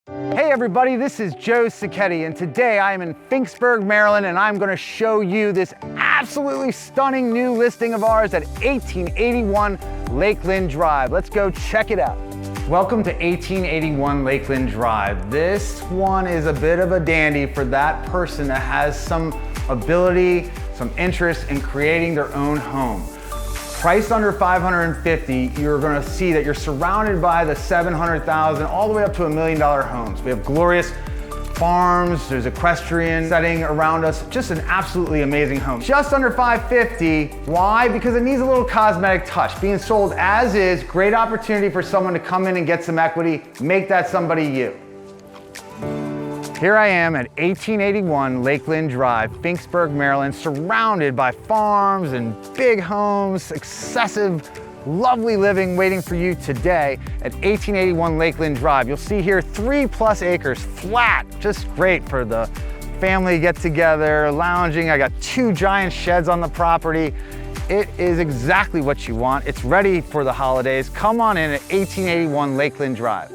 Hey everybody, this is Joe Sacchetti, and today I am in Finksburg, Maryland, and I'm gonna show you this absolutely stunning new listing of ours at 1881 Lakeland Drive. Let's go check it out. Welcome to 1881 Lakeland Drive. This one is a bit of a dandy for that person that has some ability, some interest in creating their own home. Priced under $550, you're gonna see that you're surrounded by the $700,000 all the way up to $1 million homes. We have glorious farms, there's equestrian setting around us, just an absolutely amazing home. Just under $550, why? Because it needs a little cosmetic touch. Being sold as is, great opportunity for someone to come in and get some equity, make that somebody you. Here I am at 1881 Lakeland Drive, Finksburg, Maryland, surrounded by farms and big homes, excessive, lovely living waiting for you today at 1881 Lakeland Drive. You'll see here 3+ acres, flat, just great for the family get together, lounging. I got 2 giant sheds on the property. It is exactly what you want. It's ready for the holidays. Come on in at 1881 Lakeland Drive.